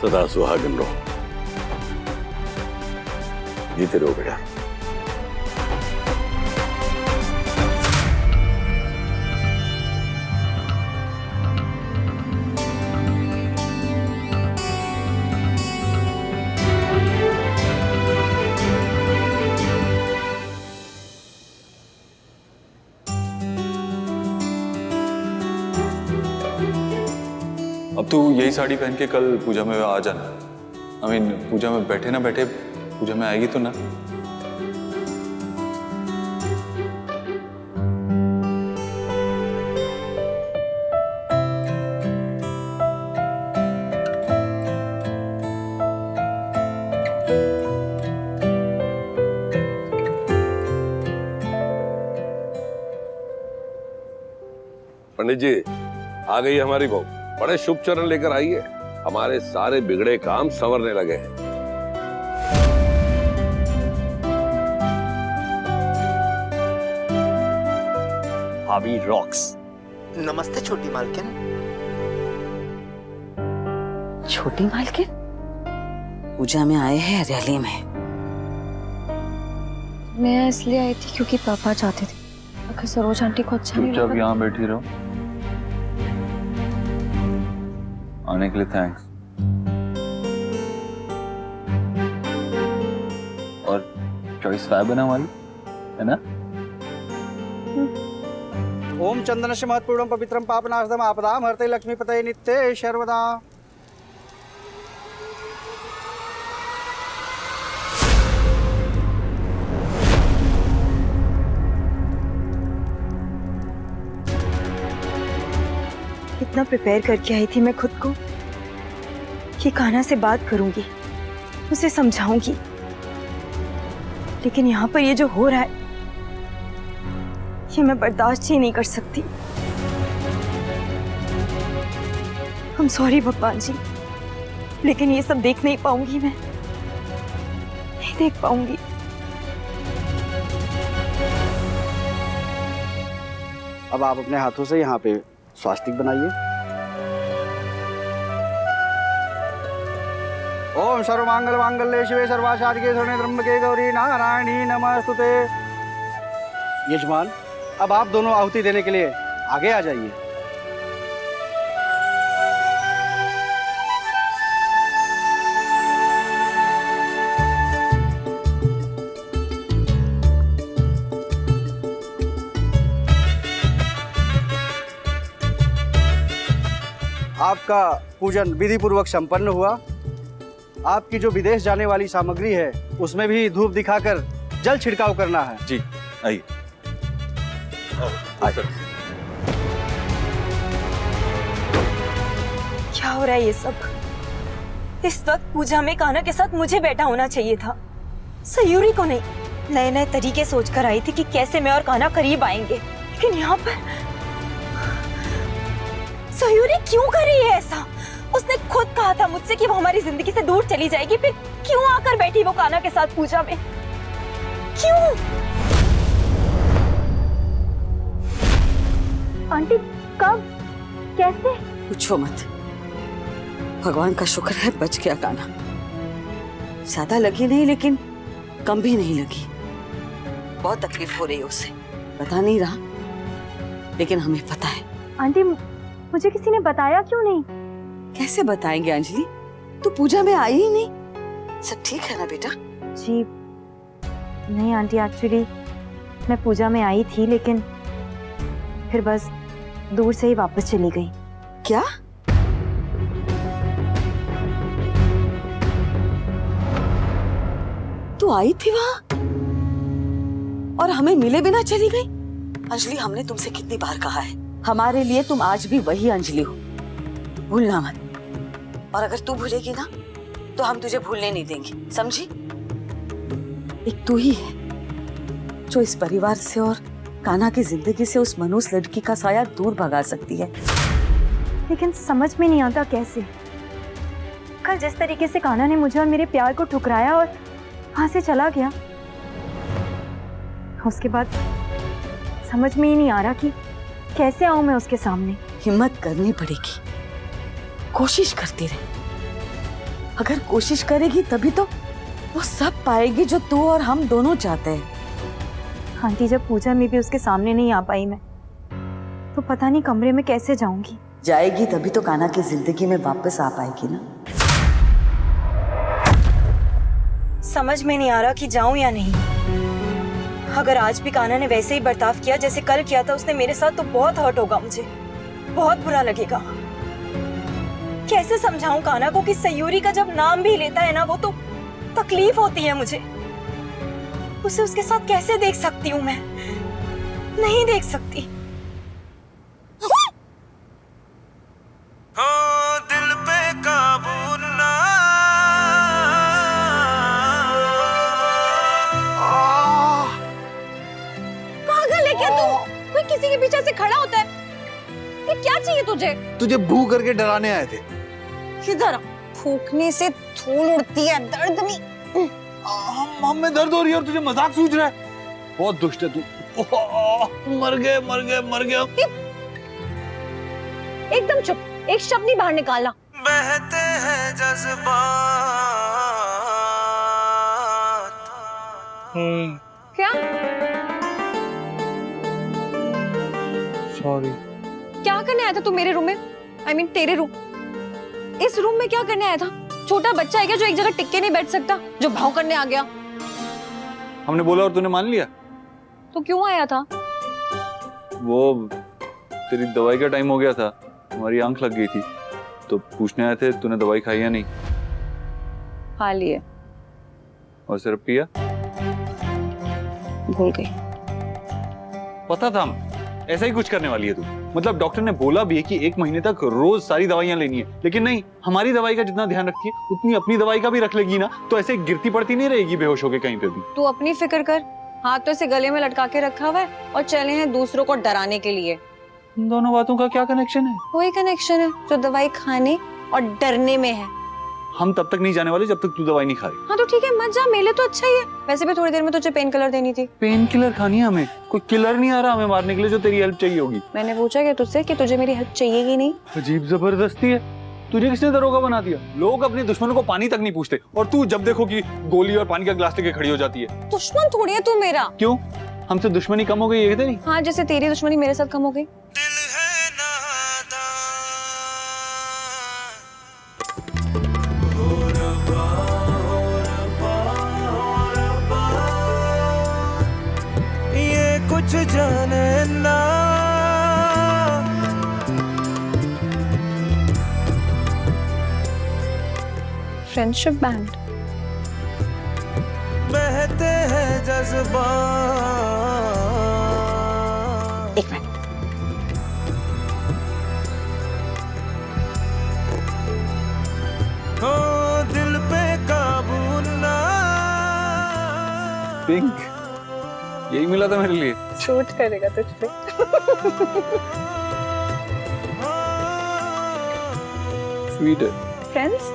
सदा सुहागन रहो, जीते रहो बेटा। अब तू यही साड़ी पहन के कल पूजा में आ जाना। आई मीन पूजा में बैठे ना बैठे पूजा में आएगी तो ना। पंडित जी, आ गई हमारी बहू। बड़े शुभ चरण लेकर आई है। हमारे सारे बिगड़े काम संवरने लगे हैं। भाभी रॉक्स। नमस्ते छोटी मालकिन। छोटी मालकिन पूजा में आए हैं रैली में। मैं इसलिए आई थी क्योंकि पापा चाहते थे, अगर सरोज आंटी को अच्छा नहीं जब लगा। यहाँ बैठी रहो। आने के लिए थैंक्स। और चॉइस फाइव बना हमारी, है ना? ओम चंदनस्य महत्पूर्णम पवित्रम पापनाशदम आपदाम हरते लक्ष्मीपतये नित्ये सर्वदा। कितना प्रिपेयर करके आई थी मैं खुद को कि कान्हा से बात करूंगी, उसे समझाऊंगी, लेकिन यहाँ पर ये जो हो रहा है ये मैं बर्दाश्त ही नहीं कर सकती। I'm sorry भगवान जी, लेकिन ये सब देख नहीं पाऊंगी, मैं नहीं देख पाऊंगी। अब आप अपने हाथों से यहाँ पे स्वास्तिक बनाइए। ओम सर्वमंगल मांगल्ये शिवे सर्वासाधिके शरण्ये त्र्यंबके गौरी नारायणी नमस्तुते। यजमान, अब आप दोनों आहुति देने के लिए आगे आ जाइए। आपका पूजन विधि पूर्वक संपन्न हुआ। आपकी जो विदेश जाने वाली सामग्री है उसमें भी धूप दिखाकर जल छिड़काव करना है। जी आइए। क्या हो रहा है ये सब? इस वक्त पूजा में कान्हा के साथ मुझे बैठा होना चाहिए था, सयूरी को नहीं। नए नए तरीके सोचकर आई थी कि कैसे मैं और कान्हा करीब आएंगे, लेकिन यहाँ पर सयूरी क्यों कर रही है ऐसा? उसने खुद कहा था मुझसे कि वो हमारी जिंदगी से दूर चली जाएगी, फिर क्यों आकर बैठी वो कान्हा के साथ पूजा में? क्यों? आंटी कब, कैसे? पूछो मत। भगवान का शुक्र है बच गया कान्हा। ज्यादा लगी नहीं लेकिन कम भी नहीं लगी। बहुत तकलीफ हो रही है उसे, बता नहीं रहा, लेकिन हमें पता है। आंटी मुझे किसी ने बताया क्यों नहीं? कैसे बताएंगे अंजलि, तू पूजा में आई ही नहीं। सब ठीक है ना बेटा? जी नहीं आंटी, एक्चुअली मैं पूजा में आई थी, लेकिन फिर बस दूर से ही वापस चली गई। क्या? तू आई थी वहां और हमें मिले बिना चली गई? अंजलि, हमने तुमसे कितनी बार कहा है, हमारे लिए तुम आज भी वही अंजलि हो, भूलना मत। और अगर तू भूलेगी ना तो हम तुझे भूलने नहीं देंगे, समझी? एक तू ही है जो इस परिवार से और कान्हा की जिंदगी से उस मनोज लड़की का साया दूर भगा सकती है। लेकिन समझ में नहीं आता कैसे। कल जिस तरीके से कान्हा ने मुझे और मेरे प्यार को ठुकराया और वहां से चला गया, उसके बाद समझ में ही नहीं आ रहा कि कैसे आऊं मैं उसके सामने। हिम्मत करनी पड़ेगी, कोशिश करती रहे। अगर कोशिश करेगी तभी तो वो सब पाएगी जो तू और हम दोनों चाहते हैं। आंटी, जब पूजा में भी उसके सामने नहीं आ पाई मैं, तो पता नहीं कमरे में कैसे जाऊंगी। जाएगी तभी तो कान्हा की जिंदगी में वापस आ पाएगी ना। समझ में नहीं आ रहा कि जाऊं या नहीं। अगर आज भी कान्हा ने वैसे ही बर्ताव किया जैसे कल किया था उसने मेरे साथ, तो बहुत हर्ट होगा मुझे, बहुत बुरा लगेगा। कैसे समझाऊं कान्हा को कि सयूरी का जब नाम भी लेता है ना, वो तो तकलीफ होती है मुझे। उसे उसके साथ कैसे देख सकती हूँ मैं? नहीं देख सकती। हो दिल पे काबू ना। पागल है क्या तू? कोई किसी के पीछे से खड़ा होता है? ये क्या चाहिए तुझे? तुझे भू करके डराने आए थे। किधर? फूकने से धूल उड़ती है, दर्द नहीं। हमें दर्द हो रही है और तुझे मजाक सूझ रहा है। बहुत दुष्ट है तू। मर गए मर गए मर गए। एकदम चुप, एक शब्द नहीं बाहर निकालना। बहते हैं जज्बात। क्या? सॉरी। क्या करने आया था तू मेरे रूम में? I mean, तेरे रूम? इस रूम में क्या करने आया था? छोटा बच्चा है क्या जो एक जगह टिक के नहीं बैठ सकता, जो भाव करने आ गया? हमने बोला और तूने मान लिया। तो क्यों आया था? वो तेरी दवाई का टाइम हो गया था, हमारी आंख लग गई थी, तो पूछने आए थे तूने दवाई खाई या नहीं। खा लिए। और सिरप पिया? भूल गई। पता था हम ऐसा ही कुछ करने वाली है तू। मतलब डॉक्टर ने बोला भी है कि 1 महीने तक रोज सारी दवाइयां लेनी है, लेकिन नहीं, हमारी दवाई का जितना ध्यान रखती है उतनी अपनी दवाई का भी रख लेगी ना, तो ऐसे गिरती पड़ती नहीं रहेगी बेहोश होके कहीं पे भी। तू अपनी फिक्र कर। हाथ तो इसे गले में लटका के रखा हुआ है और चले हैं दूसरों को डराने के लिए। इन दोनों बातों का क्या कनेक्शन है? वही कनेक्शन है जो दवाई खाने और डरने में है। हम तब तक नहीं जाने वाले जब तक तू दवाई नहीं खा रही। हाँ तो ठीक है, मत जा, मेले तो अच्छा ही है। वैसे भी थोड़ी देर में तुझे पेन किलर देनी थी। पेन किलर खानी है हमें? कोई किलर नहीं आ रहा हमें मारने के लिए जो तेरी हेल्प चाहिए होगी। मैंने पूछा क्या तुझसे कि तुझे मेरी हेल्प चाहिए कि नहीं? अजीब जबरदस्ती है। तुझे किसने दरोगा बना दिया? लोग अपने दुश्मनों को पानी तक नहीं पूछते और तू जब देखो कि गोली और पानी का गिलास लेके खड़ी हो जाती है। दुश्मन थोड़ी है तू मेरा। क्यों? हमसे दुश्मनी कम हो गई है तेरी? हाँ, जैसे तेरी दुश्मनी मेरे साथ कम हो गई। ये कुछ जाने ना। Friendship band. बहते हैं जज्बात। एक मिनट। हो दिल पे काबू ना। पिंक, यही मिला था मेरे लिए। शूट करेगा तुझ पे। स्वीट है। फ्रेंड्स?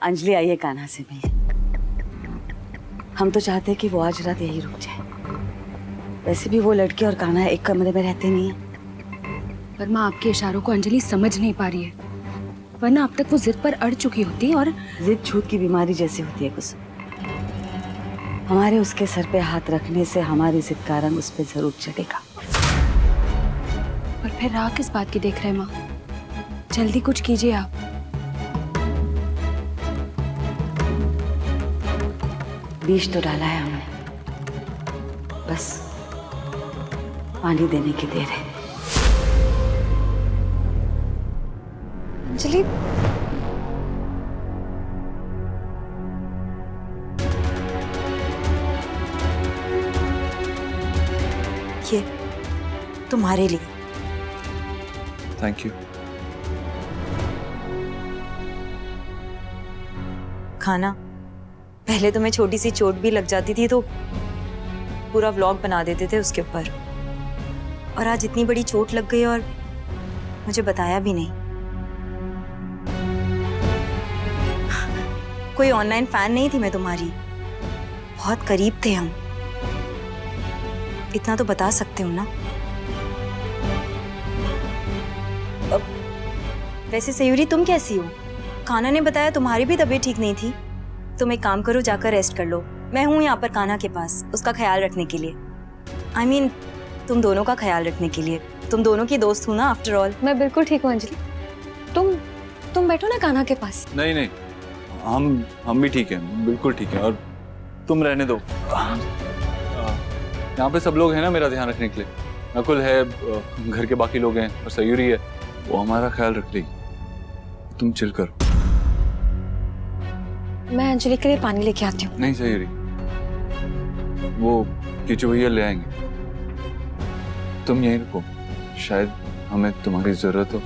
अंजलि आई है कान्हा से मिलने। हम तो चाहते हैं कि वो आज रात यही रुक जाए। वैसे भी वो लड़की और कान्हा एक कमरे में रहते नहीं है। पर माँ आपके इशारों को अंजलि समझ नहीं पा रही है, वरना अब तक वो जिद पर अड़ चुकी होती। और जिद छूत की बीमारी जैसी होती है कुछ। हमारे उसके सर पे हाथ रखने से हमारी जिद का रंग उस पे जरूर चढ़ेगा। और फिर राह किस बात की देख रहे हैं माँ? जल्दी कुछ कीजिए आप। बीज तो डाला है हमने, बस पानी देने की देर है। अंजलि, ये तुम्हारे लिए। Thank you. खाना, पहले तो मैं छोटी सी चोट भी लग जाती थी तो पूरा व्लॉग बना देते थे उसके ऊपर, और आज इतनी बड़ी चोट लग गई और मुझे बताया भी नहीं। कोई ऑनलाइन फैन नहीं थी मैं तुम्हारी, बहुत करीब थे हम, इतना तो बता सकते हो ना। वैसे सयूरी तुम कैसी हो? कान्हा ने बताया तुम्हारी भी तबीयत ठीक नहीं थी। तुम एक काम करो, जाकर रेस्ट कर लो। मैं हूं यहाँ पर कान्हा के पास, उसका ख्याल रखने के लिए। I mean, तुम दोनों का ख्याल रखने के लिए। तुम दोनों की दोस्त हो ना आफ्टर ऑल। मैं बिल्कुल ठीक हूँ अंजलि, तुम बैठो ना कान्हा के पास। नहीं नहीं, हम भी ठीक हैं, बिल्कुल ठीक है। और तुम रहने दो, यहाँ पे सब लोग हैं ना मेरा ध्यान रखने के लिए। नकुल है, घर के बाकी लोग हैं, और सयूरी है, वो हमारा ख्याल रख लेगी। तुम चिल करो। मैं अंजलि के लिए पानी लेके आती हूँ। नहीं सयूरी, वो कीचू भैया ले आएंगे, तुम यहीं रुको, शायद हमें तुम्हारी जरूरत हो।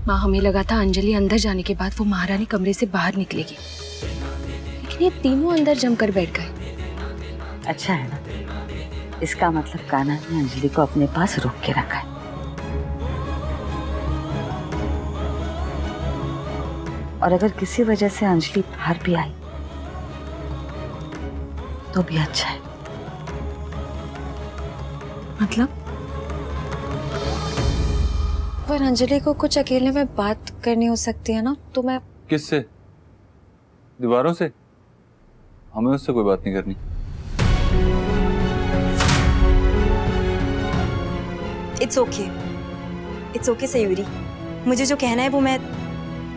माँ, हमें लगा था अंजलि अंदर जाने के बाद वो महारानी कमरे से बाहर निकलेगी, लेकिन ये तीनों अंदर जमकर बैठ गए। अच्छा है ना, इसका मतलब कान्हा ने अंजलि को अपने पास रोक के रखा है। और अगर किसी वजह से अंजलि बाहर भी आई तो भी अच्छा है। मतलब? पर अंजलि को कुछ अकेले में बात करनी हो सकती है ना, तो मैं। किससे? दीवारों से? हमें उससे कोई बात नहीं करनी। इट्स ओके सयूरी, मुझे जो कहना है वो मैं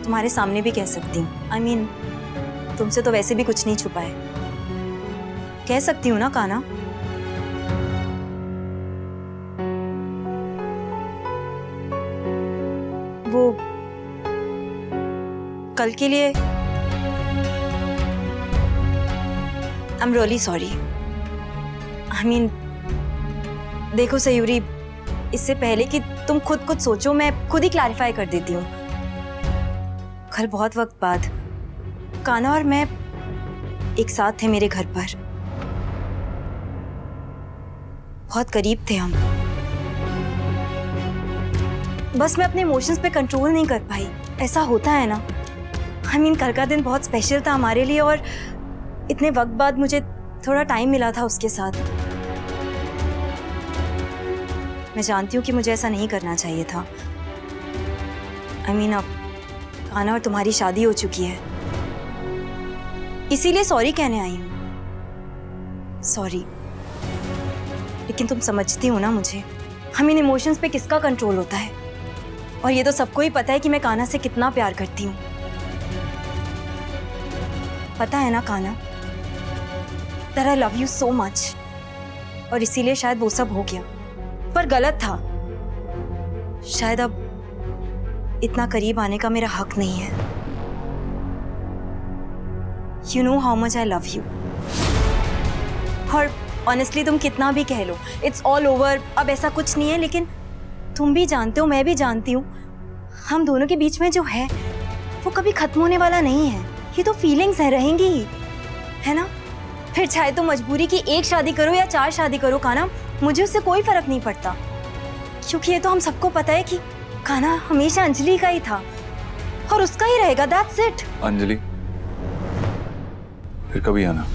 तुम्हारे सामने भी कह सकती हूँ। I mean, तुमसे तो वैसे भी कुछ नहीं छुपा है, कह सकती हूँ ना कान्हा। वो कल के लिए I am really sorry. I mean, देखो सयूरी, इससे पहले कि तुम खुद कुछ सोचो, मैं खुद ही क्लैरिफाई कर देती हूँ। कल बहुत वक्त बाद कान्हा और मैं एक साथ थे मेरे घर पर, बहुत करीब थे हम। बस मैं अपने इमोशंस पे कंट्रोल नहीं कर पाई, ऐसा होता है ना। I mean, कल का दिन बहुत स्पेशल था हमारे लिए, और इतने वक्त बाद मुझे थोड़ा टाइम मिला था उसके साथ। मैं जानती हूँ कि मुझे ऐसा नहीं करना चाहिए था। I mean, अब कान्हा और तुम्हारी शादी हो चुकी है, इसीलिए सॉरी कहने आई हूँ। सॉरी, लेकिन तुम समझती हो ना मुझे, हम इन इमोशंस पे किसका कंट्रोल होता है। और ये तो सबको ही पता है कि मैं कान्हा से कितना प्यार करती हूँ। पता है ना Kanha, that I love you so much। और इसीलिए शायद वो सब हो गया, पर गलत था। शायद अब इतना करीब आने का मेरा हक नहीं है। You know how much I love you। और ऑनेस्टली तुम कितना भी कह लो, इट्स ऑल ओवर, अब ऐसा कुछ नहीं है। लेकिन तुम भी जानते हो, मैं भी जानती हूँ, हम दोनों के बीच में जो है वो कभी खत्म होने वाला नहीं है। ये तो फीलिंग्स है, रहेंगी ही, है ना। फिर चाहे तो मजबूरी की एक शादी करो या 4 शादी करो कान्हा, मुझे उससे कोई फर्क नहीं पड़ता, क्योंकि ये तो हम सबको पता है कि कान्हा हमेशा अंजलि का ही था और उसका ही रहेगा। That's it. अंजलि, फिर कभी आना।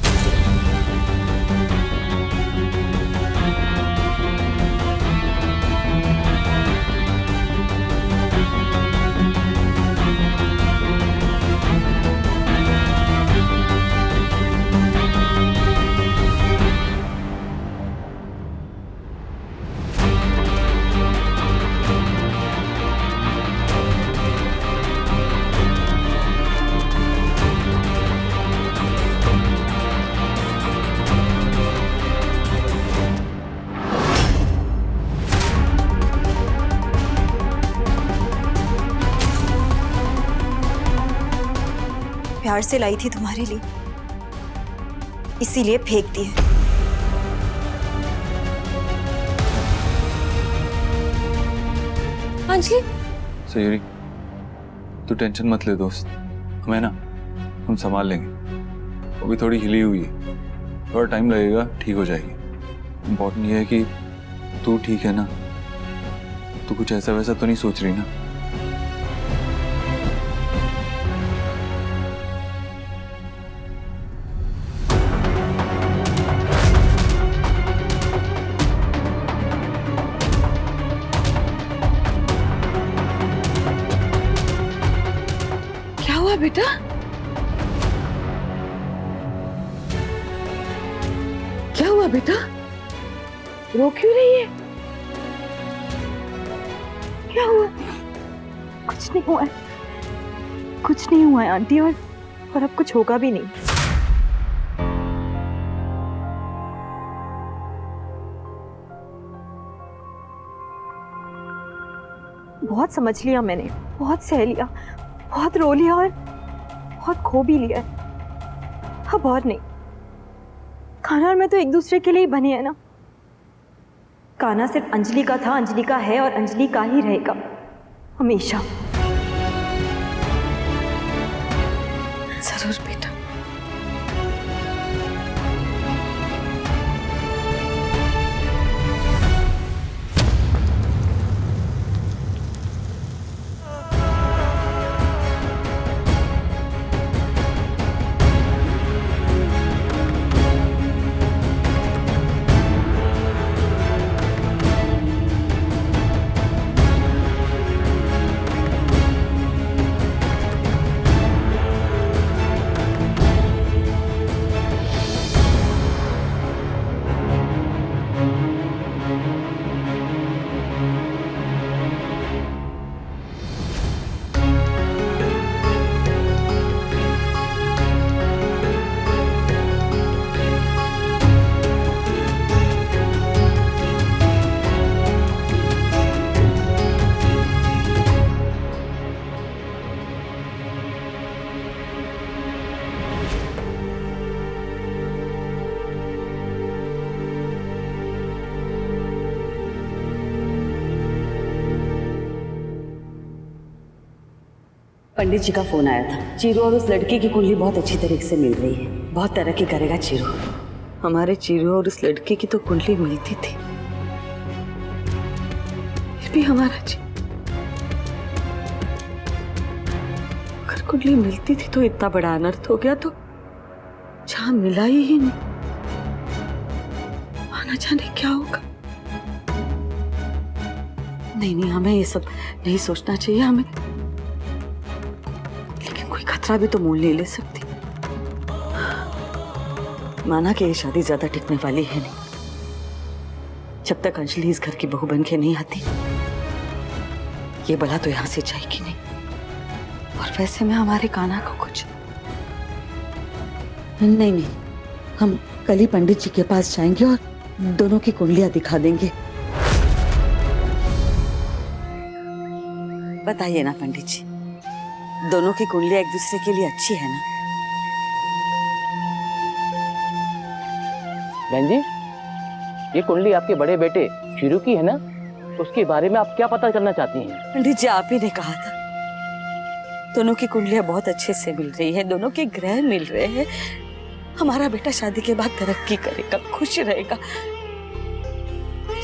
प्यार से लाई थी तुम्हारे लिए, इसीलिए फेंक दी है। अंजलि, सयूरी, तू टेंशन मत ले दोस्त, हमें ना हम संभाल लेंगे। वो भी थोड़ी हिली हुई है, थोड़ा टाइम लगेगा, ठीक हो जाएगी। इम्पोर्टेंट ये है कि तू ठीक है ना, तू कुछ ऐसा वैसा तो नहीं सोच रही ना? क्या हुआ बेटा? क्या हुआ बेटा? रो क्यों रही है? क्या हुआ? कुछ नहीं हुआ है, कुछ नहीं हुआ है आंटी, और अब कुछ होगा भी नहीं। बहुत समझ लिया मैंने, बहुत सह लिया, बहुत रो लिया और बहुत खो भी लिया। अब और नहीं। कान्हा और मैं तो एक दूसरे के लिए ही बने हैं ना। कान्हा सिर्फ अंजलि का था, अंजलि का है और अंजलि का ही रहेगा हमेशा। जरूर बेटा। पंडित जी का फोन आया था। चीरू और उस लड़की की कुंडली बहुत अच्छी तरीके से मिल रही है, बहुत तरक्की करेगा चीरू। हमारे चीरू और उस लड़की की तो कुंडली मिलती थी, फिर भी हमारा अगर कुंडली मिलती थी तो इतना बड़ा अनर्थ हो गया, तो जहां मिला ही नहीं, आना जाने क्या होगा। नहीं, हमें ये सब नहीं सोचना चाहिए। हमें खतरा भी तो मोल नहीं ले सकती। माना कि ये शादी ज्यादा टिकने वाली है नहीं, जब तक अंजलि इस घर की बहू बन के नहीं आती, ये बला तो यहां से जाएगी नहीं। और वैसे में हमारे कान्हा को कुछ नहीं, हम कल ही पंडित जी के पास जाएंगे और दोनों की कुंडलियां दिखा देंगे। बताइए ना पंडित जी, दोनों की कुंडलियां एक दूसरे के लिए अच्छी है ना? बहन जी, ये कुंडली आपके बड़े बेटे चीरू की है ना? उसके बारे में आप क्या पता करना चाहती हैं? पंडित जी, आप ही ने कहा था दोनों की कुंडलियां बहुत अच्छे से मिल रही है, दोनों के ग्रह मिल रहे हैं। हमारा बेटा शादी के बाद तरक्की करेगा, खुश रहेगा।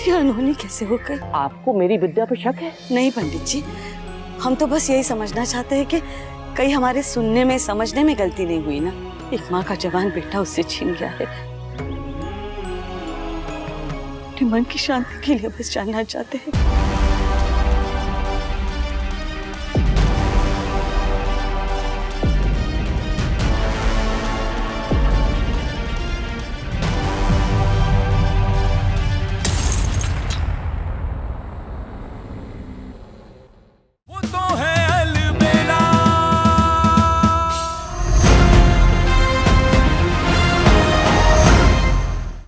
ये अनहोनी कैसे हो गई? आपको मेरी विद्या पर शक है? नहीं पंडित जी, हम तो बस यही समझना चाहते हैं कि कहीं हमारे सुनने में समझने में गलती नहीं हुई ना। एक माँ का जवान बेटा उससे छीन गया है। अपने मन की शांति के लिए बस जानना चाहते हैं।